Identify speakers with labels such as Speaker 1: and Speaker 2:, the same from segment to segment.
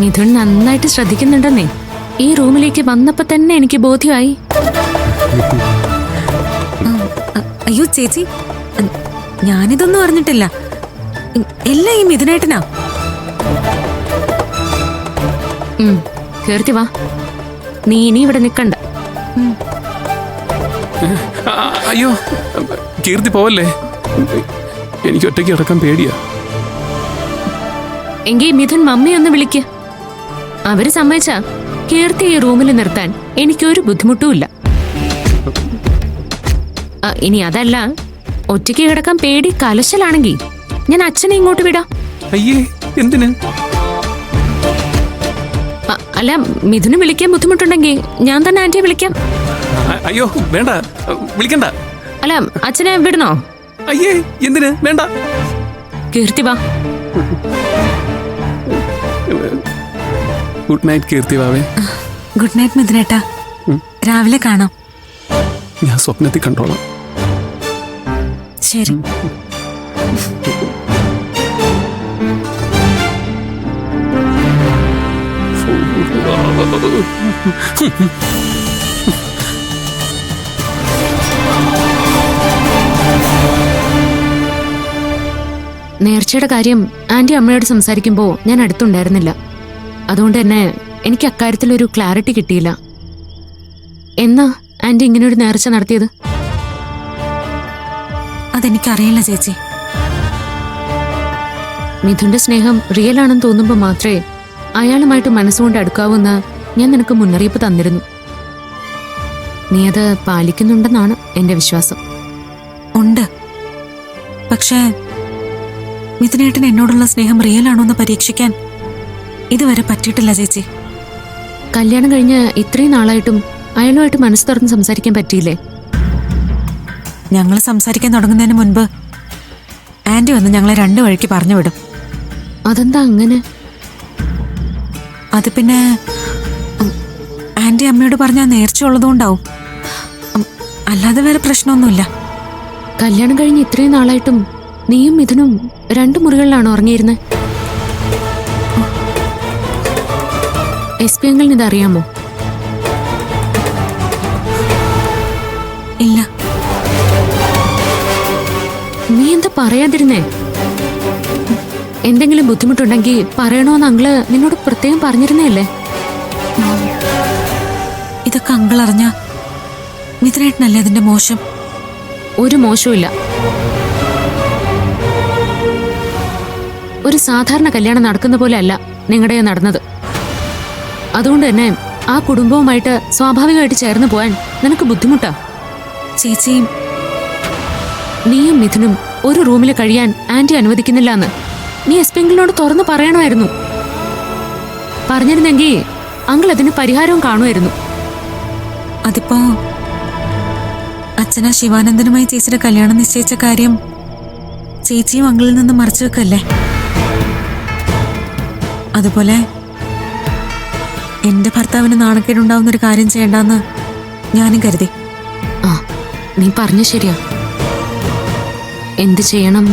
Speaker 1: മിഥുൻ നന്നായിട്ട് ശ്രദ്ധിക്കുന്നുണ്ടെന്നേ. ഈ റൂമിലേക്ക് വന്നപ്പോ തന്നെ എനിക്ക് ബോധ്യമായി.
Speaker 2: അയ്യോ ചേച്ചി, ഞാനിതൊന്നും അറിഞ്ഞിട്ടില്ല. എല്ലാം ഈ മിഥുനേട്ടനാ.
Speaker 1: കേർത്തി വാ, നീ ഇനി ഇവിടെ നിക്കണ്ട.
Speaker 3: അയ്യോ കീർത്തി പോവല്ലേ, എനിക്ക് ഒറ്റയ്ക്ക് കിടക്കാൻ പേടിയാ.
Speaker 1: എങ്കിൽ മിഥുൻ മമ്മി ഒന്ന് വിളിക്ക്. അവര് സമ്മതിച്ചാ കീർത്തി ഈ റൂമിൽ നിർത്താൻ എനിക്കൊരു ബുദ്ധിമുട്ടുമില്ല. ഇനി അതല്ല, ഒറ്റയ്ക്ക് കിടക്കാൻ പേടി കലശലാണെങ്കിൽ ഞാൻ അച്ഛനെ ഇങ്ങോട്ട് വിടാം.
Speaker 3: അയ്യേ എന്തിന്?
Speaker 1: അല്ല, മിഥുന് വിളിക്കാൻ ബുദ്ധിമുട്ടുണ്ടെങ്കിൽ ഞാൻ തന്നെ ആന്റിയെ വിളിക്കാം.
Speaker 3: അയ്യോ വേണ്ട, വിളിക്കണ്ട.
Speaker 1: അല്ല, അച്ഛനെ വിടണോ?
Speaker 3: അയ്യേ എന്തിന്? വേണ്ട.
Speaker 1: കീർത്തി വാ.
Speaker 3: ഗുഡ് നൈറ്റ് കീർത്തി വാവേ.
Speaker 2: ഗുഡ് നൈറ്റ് മിഥുനേട്ടാ, രാവിലെ കാണാം.
Speaker 3: ഞാൻ സ്വപ്നത്തിൽ കണ്ടോളാം.
Speaker 2: ശരി.
Speaker 1: നേർച്ചയുടെ കാര്യം ആന്റി അമ്മയോട് സംസാരിക്കുമ്പോ ഞാൻ അടുത്തുണ്ടായിരുന്നില്ല. അതുകൊണ്ട് തന്നെ എനിക്ക് അക്കാര്യത്തിലൊരു ക്ലാരിറ്റി കിട്ടിയില്ല. എന്നാ ആന്റി ഇങ്ങനെയൊരു നേർച്ച നടത്തിയത്?
Speaker 2: അതെനിക്കറിയില്ല ചേച്ചി.
Speaker 1: മിഥുന്റെ സ്നേഹം റിയൽ ആണെന്ന് തോന്നുമ്പോ മാത്രമേ അയാളുമായിട്ട് മനസ്സുകൊണ്ട് അടുക്കാവൂന്ന് ഞാൻ നിനക്ക് മുന്നറിയിപ്പ് തന്നിരുന്നു. നീ അത് പാലിക്കുന്നുണ്ടെന്നാണ് എന്റെ വിശ്വാസം.
Speaker 2: ഉണ്ട്. പക്ഷേ മിഥുനേട്ടൻ എന്നോടുള്ള സ്നേഹം റിയൽ ആണോ എന്ന് പരീക്ഷിക്കാൻ ഇതുവരെ പറ്റിയിട്ടില്ല ചേച്ചി.
Speaker 1: കല്യാണം കഴിഞ്ഞ് ഇത്രയും നാളായിട്ടും അയാളുമായിട്ട് മനസ്സ് തുറന്ന് സംസാരിക്കാൻ പറ്റിയില്ലേ?
Speaker 2: ഞങ്ങൾ സംസാരിക്കാൻ തുടങ്ങുന്നതിന് മുൻപ് ആന്റി വന്ന് ഞങ്ങളെ രണ്ടു വഴിക്ക് പറഞ്ഞു വിടും.
Speaker 1: അതെന്താ അങ്ങനെ?
Speaker 2: അത് പിന്നെ ആന്റി അമ്മയോട് പറഞ്ഞാൽ നേർച്ച ഉള്ളതുകൊണ്ടാവും. അല്ലാതെ വേറെ പ്രശ്നമൊന്നുമില്ല.
Speaker 1: കല്യാണം കഴിഞ്ഞ് ഇത്രയും നാളായിട്ടും നീയും മിഥുനും 2 മുറികളിലാണോ ഉറങ്ങിയിരുന്നത്? SP അങ്കിളിന് ഇതറിയാമോ?
Speaker 2: ഇല്ല.
Speaker 1: നീ എന്താ പറയാതിരുന്നേ? എന്തെങ്കിലും ബുദ്ധിമുട്ടുണ്ടെങ്കിൽ പറയണോന്ന് അങ്കിള് നിന്നോട് പ്രത്യേകം പറഞ്ഞിരുന്നല്ലേ?
Speaker 2: ഇതൊക്കെ അങ്കിൾ അറിഞ്ഞ മിഥുനേട്ടനല്ലേ അതിന്റെ മോശം?
Speaker 1: ഒരു മോശമില്ല. ഒരു സാധാരണ കല്യാണം നടക്കുന്ന പോലെ അല്ല നിങ്ങളുടെ നടന്നത്. അതുകൊണ്ട് തന്നെ ആ കുടുംബവുമായിട്ട് സ്വാഭാവികമായിട്ട് ചേർന്ന് പോവാൻ നിനക്ക് ബുദ്ധിമുട്ടാ.
Speaker 2: ചേച്ചിയും
Speaker 1: നീയും മിഥുനും ഒരു റൂമിൽ കഴിയാൻ ആന്റി അനുവദിക്കുന്നില്ല എന്ന് നീ SP അങ്കിളിനോട് തുറന്നു പറയണമായിരുന്നു. പറഞ്ഞിരുന്നെങ്കിൽ അങ്കിൾ അതിന് പരിഹാരവും കാണുമായിരുന്നു.
Speaker 2: അതിപ്പോ അച്ഛനാ ശിവാനന്ദനുമായി ചേച്ചിയുടെ കല്യാണം നിശ്ചയിച്ച കാര്യം ചേച്ചിയും അങ്കിളിൽ നിന്ന് മറച്ചു വെക്കല്ലേ? അതുപോലെ എന്റെ ഭർത്താവിന് നാണക്കേടുണ്ടാവുന്നൊരു കാര്യം ചെയ്യണ്ടെന്ന് ഞാനും കരുതി.
Speaker 1: ആ, നീ പറഞ്ഞ ശരിയാ. എന്ത് ചെയ്യണം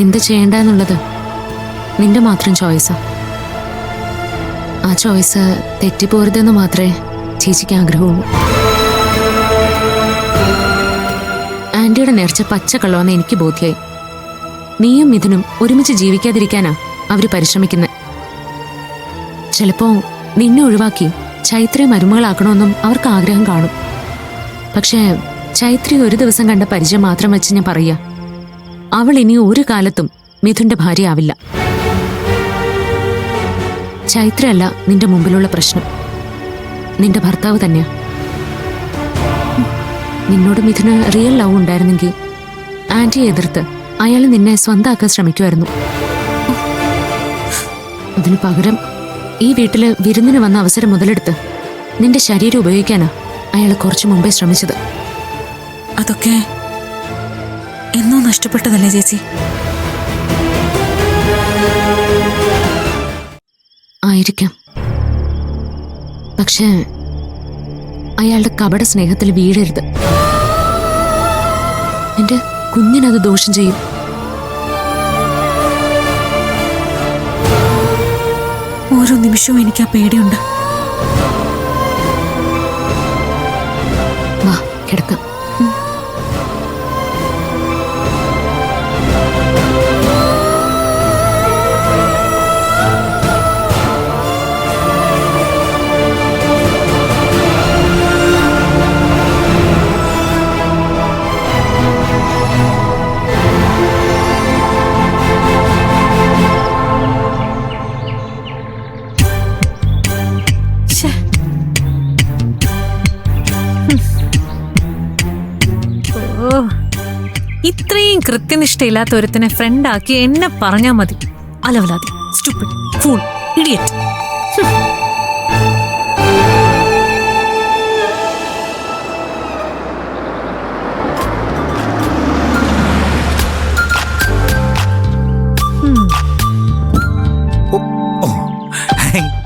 Speaker 1: എന്ത് ചെയ്യണ്ട എന്നുള്ളത് നിന്റെ മാത്രം ചോയ്സാ. ആ ചോയ്സ് തെറ്റിപ്പോരുതെന്ന് മാത്രമേ ചേച്ചിക്ക് ആഗ്രഹമുള്ളൂ. ആന്റിയുടെ നേർച്ച പച്ചക്കള്ളമെന്ന് എനിക്ക് ബോധ്യായി. നീയും മിഥുനും ഒരുമിച്ച് ജീവിക്കാതിരിക്കാനാ അവര് പരിശ്രമിക്കുന്നത്. ചിലപ്പോ നിന്നെ ഒഴിവാക്കി ചൈത്രയെ മരുമകളാക്കണമെന്നും അവർക്ക് ആഗ്രഹം കാണും. പക്ഷേ ചൈത്രി ഒരു ദിവസം കണ്ട പരിചയം മാത്രം വെച്ച് ഞാൻ പറയാ, അവൾ ഇനി ഒരു കാലത്തും മിഥുന്റെ ഭാര്യയാവില്ല. ചൈത്രയല്ല നിന്റെ മുമ്പിലുള്ള പ്രശ്നം, നിന്റെ ഭർത്താവ് തന്നെയാ. നിന്നോട് മിഥുന് റിയൽ ലവ് ഉണ്ടായിരുന്നെങ്കിൽ ആന്റിയെ എതിർത്ത് അയാൾ നിന്നെ സ്വന്തമാക്കാൻ ശ്രമിക്കുമായിരുന്നു. അതിനു പകരം ഈ വീട്ടില് വിരുന്നിന് വന്ന അവസരം മുതലെടുത്ത് നിന്റെ ശരീരം ഉപയോഗിക്കാനാ അയാൾ കുറച്ചു മുമ്പേ ശ്രമിച്ചത്.
Speaker 2: അതൊക്കെ എന്നോ നഷ്ടപ്പെട്ടതല്ലേ ചേച്ചി?
Speaker 1: ആയിരിക്കാം. പക്ഷേ അയാളുടെ കപട സ്നേഹത്തിൽ വീഴരുത്. എന്റെ കുഞ്ഞിനത് ദോഷം ചെയ്യും.
Speaker 2: ഓരോ നിമിഷവും എനിക്ക് ആ പേടിയുണ്ട്.
Speaker 1: വാ കിടക്കാം.
Speaker 2: ശ്ശേ. ഓ, ഇത്രയും കൃത്യനിഷ്ഠയില്ലാത്ത ഒരുത്തിനെ ഫ്രണ്ടാക്കി എന്നെ പറഞ്ഞാ മതി. അലവലാതി, stupid, fool, idiot.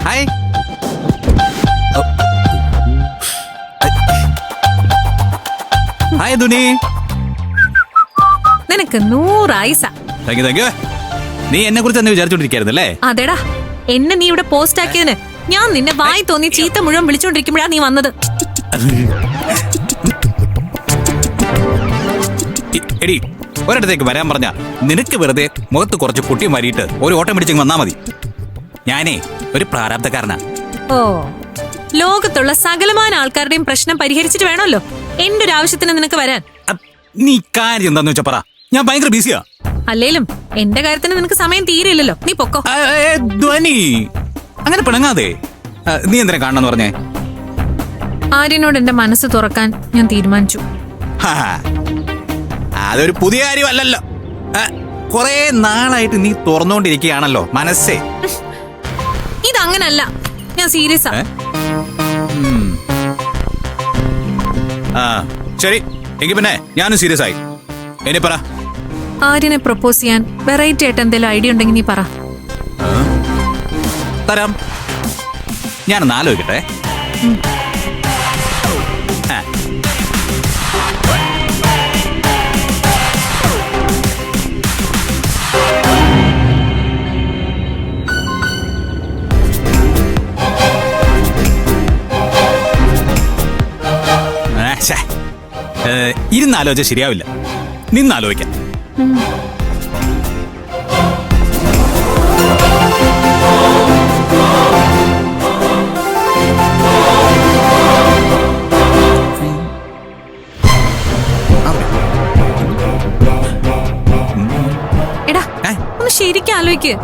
Speaker 4: Hi. Hi ദുനി.
Speaker 2: നിനക്ക് 100 ആയിസ.
Speaker 4: Thank you. നീ എന്നെ കുറിച്ച് തന്നെ വിചാരിച്ചോണ്ടിരിക്കായിരുന്നല്ലേ?
Speaker 2: അതെടാ, എന്നെ നീ ഇവിടെ പോസ്റ്റ് ആക്കിയതിന് ഞാൻ നിന്നെ വായി തോന്നി ചീത്ത മുഴുവൻ വിളിച്ചോണ്ടിരിക്കുമ്പോഴാ നീ വന്നത്.
Speaker 4: എടി, ഒരിടത്തേക്ക് വരാൻ പറഞ്ഞ നിനക്ക് വെറുതെ മുഖത്ത് കുറച്ച് പൊട്ടി മാറിയിട്ട് ഒരു ഓട്ടം പിടിച്ച് വന്നാ മതി. ഞാനേ ഒരു പ്രാരാബ്ധക്കാരനാ.
Speaker 2: ഓ, ലോകത്തുള്ള സകലമാന ആൾക്കാരുടെയും പ്രശ്നം പരിഹരിച്ചിട്ട് വേണമല്ലോ എന്റെ ഒരു ആവശ്യത്തിന് നിനക്ക് വരാൻ.
Speaker 4: നീ കാര്യം എന്താന്ന് വെച്ചാ പറ. ഞാൻ ഭയങ്കര ബിസിയാ.
Speaker 2: അല്ലേലും എന്റെ കാര്യത്തിന് നിനക്ക് സമയം തീരെയില്ലല്ലോ. നീ പൊക്കോ.
Speaker 4: ധ്വനി, അങ്ങനെ പിണങ്ങാതെ. നീ എന്തിനാ കാണണമെന്ന് പറഞ്ഞേ?
Speaker 2: ആര്യനോട് എന്റെ മനസ്സ് തുറക്കാൻ ഞാൻ തീരുമാനിച്ചു.
Speaker 4: അതൊരു പുതിയ കാര്യമല്ലല്ലോ. കൊറേ നാളായിട്ട് നീ തുറന്നുകൊണ്ടിരിക്കുകയാണല്ലോ മനസ്സേ.
Speaker 2: ഇതങ്ങനല്ല, ഞാൻ സീരിയസാ.
Speaker 4: ശരി, എങ്കിൽ പിന്നെ ഞാനും സീരിയസ് ആയി. ഇനി പറ.
Speaker 2: ആര്യനെ പ്രപ്പോസ് ചെയ്യാൻ വെറൈറ്റി ആയിട്ട് എന്തെങ്കിലും ഐഡിയ ഉണ്ടെങ്കിൽ നീ പറ.
Speaker 4: തരാം. ഞാനൊന്ന് ആലോചിക്കട്ടെ. ഇരുന്നാലോചിച്ച ശരിയാവില്ല, നിന്നാലോചിക്കാം.
Speaker 2: എടാ, ഒന്ന് ശരിക്കും ആലോചിക്ക്.